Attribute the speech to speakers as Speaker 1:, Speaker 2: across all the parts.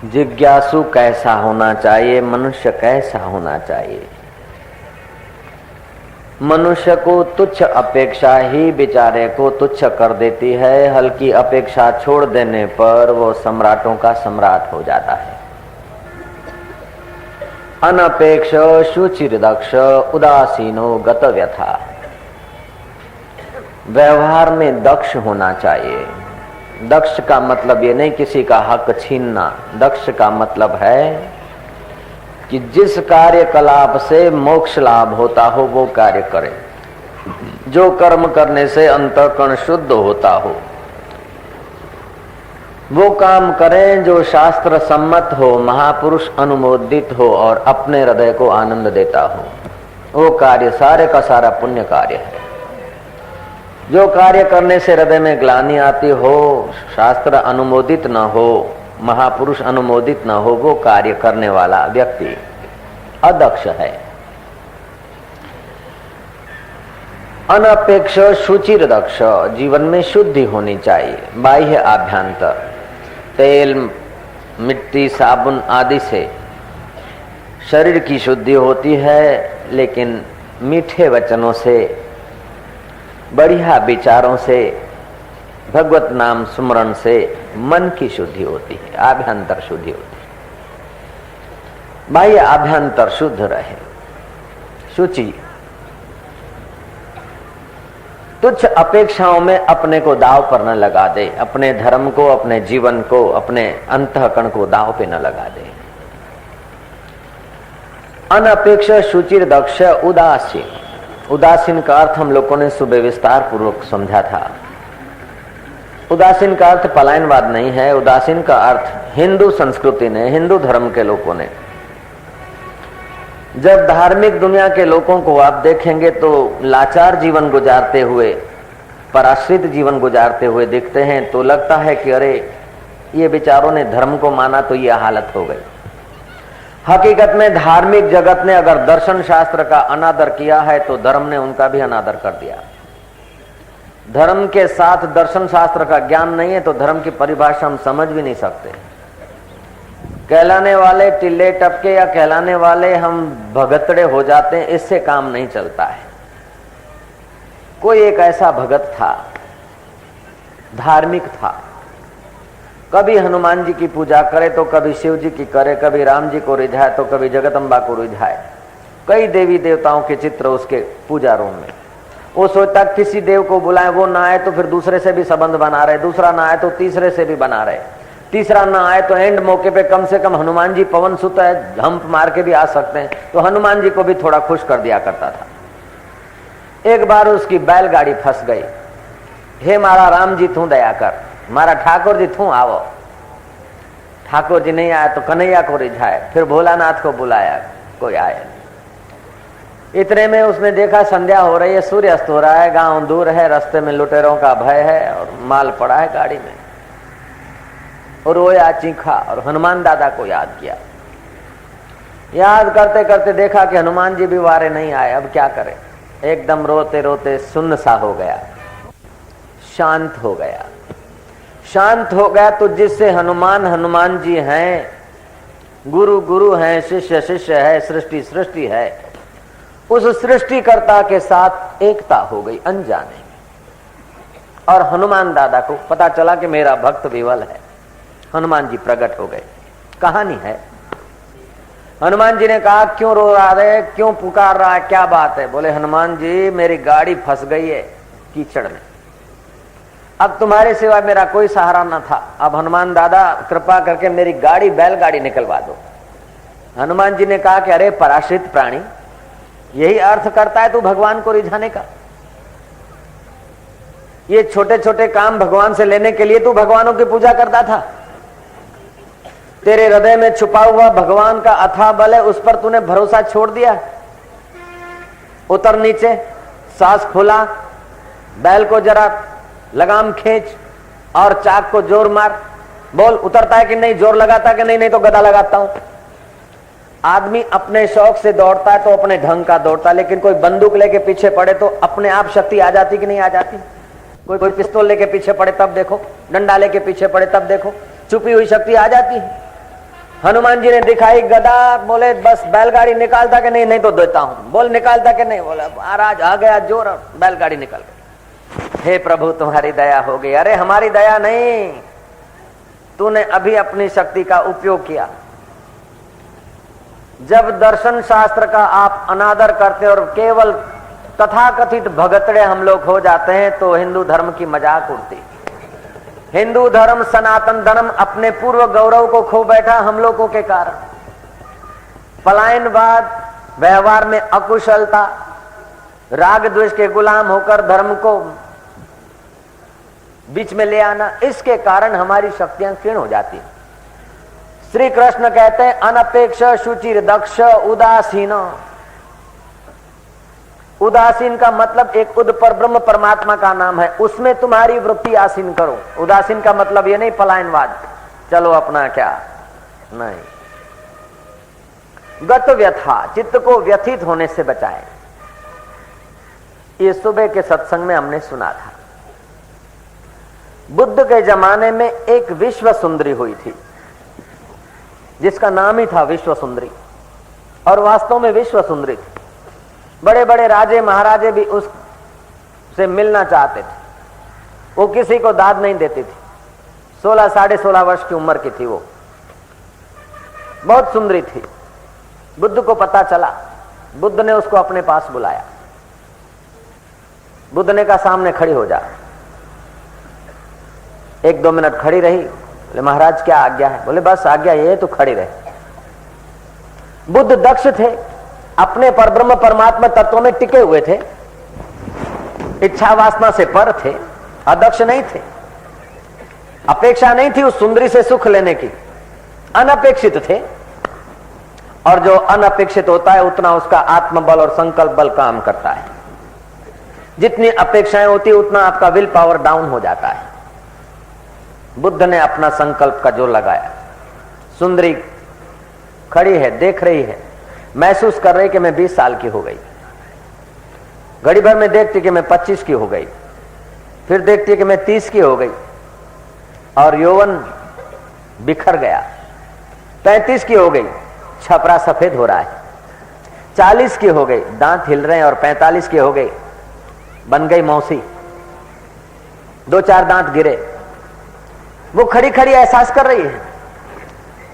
Speaker 1: जिज्ञासु कैसा होना चाहिए, मनुष्य कैसा होना चाहिए। मनुष्य को तुच्छ अपेक्षा ही बेचारे को तुच्छ कर देती है। हल्की अपेक्षा छोड़ देने पर वो सम्राटों का सम्राट हो जाता है। अनपेक्ष शुचिर्दक्ष उदासीनो गत व्यथा। व्यवहार में दक्ष होना चाहिए। दक्ष का मतलब ये नहीं किसी का हक छीनना। दक्ष का मतलब है कि जिस कार्यकलाप से मोक्ष लाभ होता हो वो कार्य करे, जो कर्म करने से अंतःकरण शुद्ध होता हो वो काम करें, जो शास्त्र सम्मत हो, महापुरुष अनुमोदित हो और अपने हृदय को आनंद देता हो। वो कार्य सारे का सारा पुण्य कार्य है। जो कार्य करने से हृदय में ग्लानि आती हो, शास्त्र अनुमोदित न हो, महापुरुष अनुमोदित न हो, वो कार्य करने वाला व्यक्ति अदक्ष है। अनपेक्ष शुचिर दक्ष। जीवन में शुद्धि होनी चाहिए, बाह्य आभ्यंतर। तेल, मिट्टी, साबुन आदि से शरीर की शुद्धि होती है, लेकिन मीठे वचनों से, बढ़िया विचारों से, भगवत नाम सुमरण से मन की शुद्धि होती है, आभ्यंतर शुद्धि होती है। बाह्य आभ्यंतर शुद्ध रहे। शुचि। तुच्छ अपेक्षाओं में अपने को दाव पर न लगा दे। अपने धर्म को, अपने जीवन को, अपने अंतःकरण को दाव पे न लगा दे। अनपेक्ष शुचिर दक्ष उदासीन। उदासीन का अर्थ हम लोगों ने सुबह विस्तार पूर्वक समझा था। उदासीन का अर्थ पलायनवाद नहीं है। उदासीन का अर्थ हिंदू संस्कृति ने, हिंदू धर्म के लोगों ने, जब धार्मिक दुनिया के लोगों को आप देखेंगे तो लाचार जीवन गुजारते हुए, पराश्रित जीवन गुजारते हुए दिखते हैं, तो लगता है कि अरे ये बेचारों ने धर्म को माना तो ये हालत हो गई। हकीकत में धार्मिक जगत ने अगर दर्शन शास्त्र का अनादर किया है तो धर्म ने उनका भी अनादर कर दिया। धर्म के साथ दर्शन शास्त्र का ज्ञान नहीं है तो धर्म की परिभाषा हम समझ भी नहीं सकते। कहलाने वाले टिल्ले टपके या कहलाने वाले हम भगतड़े हो जाते हैं, इससे काम नहीं चलता है। कोई एक ऐसा भगत था, धार्मिक था, कभी हनुमान जी की पूजा करे तो कभी शिव जी की करे, कभी राम जी को रिझाए तो कभी जगदम्बा को रिझाए। कई देवी देवताओं के चित्र उसके पूजा रूम में। वो सोचता किसी देव को बुलाए, वो ना आए तो फिर दूसरे से भी संबंध बना रहे, दूसरा ना आए तो तीसरे से भी बना रहे, तीसरा ना आए तो एंड मौके पे कम से कम हनुमान जी पवन सुत है, हम्प मार के भी आ सकते हैं, तो हनुमान जी को भी थोड़ा खुश कर दिया करता था। एक बार उसकी बैलगाड़ी फंस गई। हे मारा राम जी तू दया कर, मारा ठाकुर जी तू आओ। ठाकुर जी नहीं आया तो कन्हैया को रिझाए, फिर भोलानाथ को बुलाया, कोई आया नहीं। इतने में उसने देखा संध्या हो रही है, सूर्य अस्त हो रहा है, गांव दूर है, रास्ते में लुटेरों का भय है और माल पड़ा है गाड़ी में। और रोया, चीखा और हनुमान दादा को याद किया। याद करते करते देखा कि हनुमान जी भी वारे नहीं आए, अब क्या करें। एकदम रोते रोते सुन्न सा हो गया, शांत हो गया। शांत हो गया तो जिससे हनुमान हनुमान जी हैं, गुरु गुरु हैं, शिष्य शिष्य है, सृष्टि सृष्टि है, उस सृष्टिकर्ता के साथ एकता हो गई अनजाने। और हनुमान दादा को पता चला कि मेरा भक्त विवल है। हनुमान जी प्रकट हो गए। कहानी है, हनुमान जी ने कहा क्यों रो रहा है, क्यों पुकार रहा है, क्या बात है। बोले हनुमान जी मेरी गाड़ी फंस गई है कीचड़ में, अब तुम्हारे सिवा मेरा कोई सहारा न था, अब हनुमान दादा कृपा करके मेरी गाड़ी बैलगाड़ी निकलवा दो। हनुमान जी ने कहा कि अरे पराश्रित प्राणी, यही अर्थ करता है तू भगवान को रिझाने का। ये छोटे छोटे काम भगवान से लेने के लिए तू भगवानों की पूजा करता था। तेरे हृदय में छुपा हुआ भगवान का अथाह बल है, उस पर तूने भरोसा छोड़ दिया। उतर नीचे, सांस फूला, बैल को जरा लगाम खींच और चाक को जोर मार। बोल उतरता है कि नहीं, जोर लगाता कि नहीं, नहीं तो गदा लगाता हूं। आदमी अपने शौक से दौड़ता है तो अपने ढंग का दौड़ता है, लेकिन कोई बंदूक लेके पीछे पड़े तो अपने आप शक्ति आ जाती कि नहीं आ जाती। कोई पिस्तौल लेके पीछे पड़े तब देखो, डंडा लेके पीछे पड़े तब देखो, छुपी हुई शक्ति आ जाती है। हनुमान जी ने दिखाई गदा, बोले बस बैलगाड़ी निकालता कि नहीं, नहीं तो देता हूं। बोल निकालता कि नहीं, बोला महाराज आ गया जोर, बैलगाड़ी निकल गई। हे प्रभु तुम्हारी दया हो गई। अरे हमारी दया नहीं, तूने अभी अपनी शक्ति का उपयोग किया। जब दर्शन शास्त्र का आप अनादर करते और केवल तथाकथित भगतड़े हम लोग हो जाते हैं तो हिंदू धर्म की मजाक उड़ती। हिंदू धर्म, सनातन धर्म अपने पूर्व गौरव को खो बैठा हम लोगों के कारण। पलायनवाद, व्यवहार में अकुशलता, राग द्वेष के गुलाम होकर धर्म को बीच में ले आना, इसके कारण हमारी शक्तियां क्षीण हो जाती हैं। श्री कृष्ण कहते हैं अनपेक्ष शुचिर दक्ष उदासीन। उदासीन का मतलब एक उद पर ब्रह्म परमात्मा का नाम है, उसमें तुम्हारी वृत्ति आसीन करो। उदासीन का मतलब ये नहीं पलायनवाद, चलो अपना क्या नहीं। गत व्यथा, चित्त को व्यथित होने से बचाए। ये सुबह के सत्संग में हमने सुना था। बुद्ध के जमाने में एक विश्व सुंदरी हुई थी जिसका नाम ही था विश्व सुंदरी, और वास्तव में विश्व सुंदरी थी। बड़े बड़े राजे महाराजे भी उससे मिलना चाहते थे, वो किसी को दाद नहीं देती थी। 16 साढ़े 16 वर्ष की उम्र की थी वो, बहुत सुंदरी थी। बुद्ध को पता चला, बुद्ध ने उसको अपने पास बुलाया। बुद्ध ने कहा सामने खड़ी हो जा। 1-2 मिनट खड़ी रही। बोले महाराज क्या आज्ञा है? बोले बस आज्ञा ये है तू खड़ी रहे। बुद्ध दक्ष थे, अपने परब्रह्म परमात्मा तत्व में टिके हुए थे, इच्छा वासना से पर थे, अदक्ष नहीं थे। अपेक्षा नहीं थी उस सुंदरी से सुख लेने की, अनपेक्षित थे। और जो अनपेक्षित होता है उतना उसका आत्मबल और संकल्प बल काम करता है। जितनी अपेक्षाएं होती है उतना आपका विल पावर डाउन हो जाता है। बुद्ध ने अपना संकल्प का जोर लगाया। सुंदरी खड़ी है, देख रही है, महसूस कर रही कि मैं 20 साल की हो गई। घड़ी भर में देखती कि मैं 25 की हो गई, फिर देखती कि मैं 30 की हो गई और यौवन बिखर गया। 35 की हो गई, छपरा सफेद हो रहा है। 40 की हो गई, दांत हिल रहे हैं, और 45 की हो गई, बन गई मौसी, 2-4 दांत गिरे। वो खड़ी खड़ी एहसास कर रही है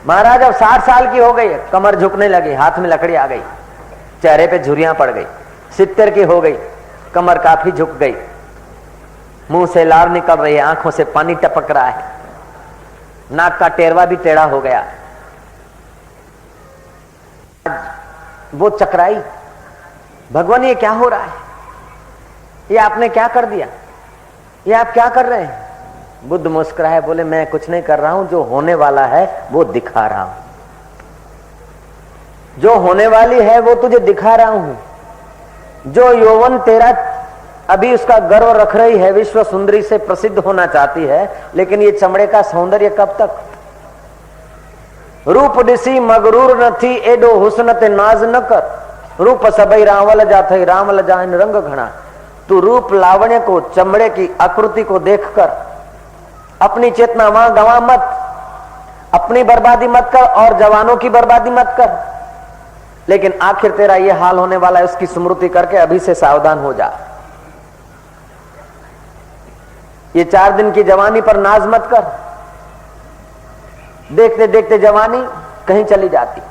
Speaker 1: महाराज अब 60 साल की हो गई, कमर झुकने लगी, हाथ में लकड़ी आ गई, चेहरे पे झुर्रियां पड़ गई। 70 की हो गई, कमर काफी झुक गई, मुंह से लार निकल रही है, आंखों से पानी टपक रहा है, नाक का टेरवा भी टेढ़ा हो गया। वो चकराई, भगवान ये क्या हो रहा है? ये आपने क्या कर दिया? ये आप क्या कर रहे हैं? बुद्ध मुस्कुराए, बोले मैं कुछ नहीं कर रहा हूं, जो होने वाला है वो दिखा रहा हूं। जो होने वाली है वो तुझे दिखा रहा हूं। जो यौवन तेरा अभी उसका गर्व रख रही है, विश्व सुंदरी से प्रसिद्ध होना चाहती है, लेकिन ये चमड़े का सौंदर्य कब तक? रूप दिसी मगरूर न थी एडो हुस्न ते नाज न कर, रूप सबई रावल जाते रामल जान रंग घना। तू रूप लावण्य को, चमड़े की आकृति को देखकर अपनी चेतना वहां गवा मत, अपनी बर्बादी मत कर और जवानों की बर्बादी मत कर। लेकिन आखिर तेरा ये हाल होने वाला है, उसकी स्मृति करके अभी से सावधान हो जा। ये 4 दिन की जवानी पर नाज मत कर, देखते देखते जवानी कहीं चली जाती।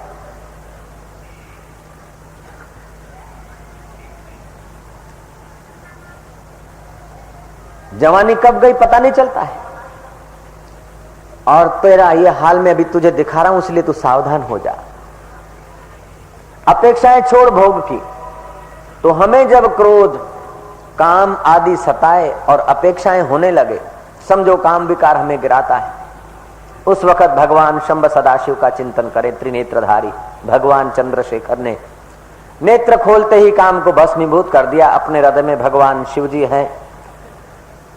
Speaker 1: जवानी कब गई पता नहीं चलता है। और तेरा ये हाल में अभी तुझे दिखा रहा हूं, इसलिए तू सावधान हो जा। अपेक्षाएं छोड़ भोग की। तो हमें जब क्रोध, काम आदि सताए और अपेक्षाएं होने लगे, समझो काम विकार हमें गिराता है। उस वक्त भगवान शंभ सदाशिव का चिंतन करें। त्रिनेत्रधारी भगवान चंद्रशेखर ने नेत्र खोलते ही काम को भस्मीभूत कर दिया। अपने हृदय में भगवान शिव जी हैं।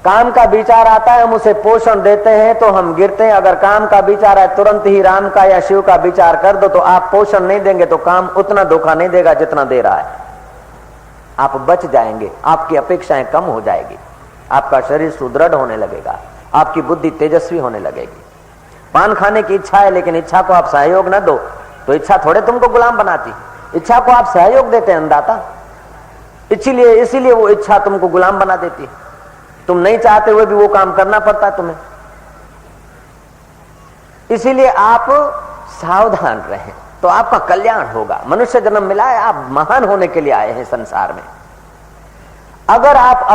Speaker 1: काम का विचार आता है, हम उसे पोषण देते हैं तो हम गिरते हैं। अगर काम का विचार है, तुरंत ही राम का या शिव का विचार कर दो, तो आप पोषण नहीं देंगे तो काम उतना धोखा नहीं देगा जितना दे रहा है। आप बच जाएंगे, आपकी अपेक्षाएं कम हो जाएगी, आपका शरीर सुदृढ़ होने लगेगा, आपकी बुद्धि तेजस्वी होने लगेगी। पान खाने की इच्छा है लेकिन इच्छा को आप सहयोग न दो तो इच्छा थोड़े तुमको गुलाम बनाती, इच्छा को आप सहयोग देते हैं अन्नदाता, इसीलिए वो इच्छा तुमको गुलाम बना देती। तुम नहीं चाहते हुए भी वो काम करना पड़ता है तुम्हें। इसीलिए आप सावधान रहें तो आपका कल्याण होगा। मनुष्य जन्म मिला है, आप महान होने के लिए आए हैं संसार में। अगर आप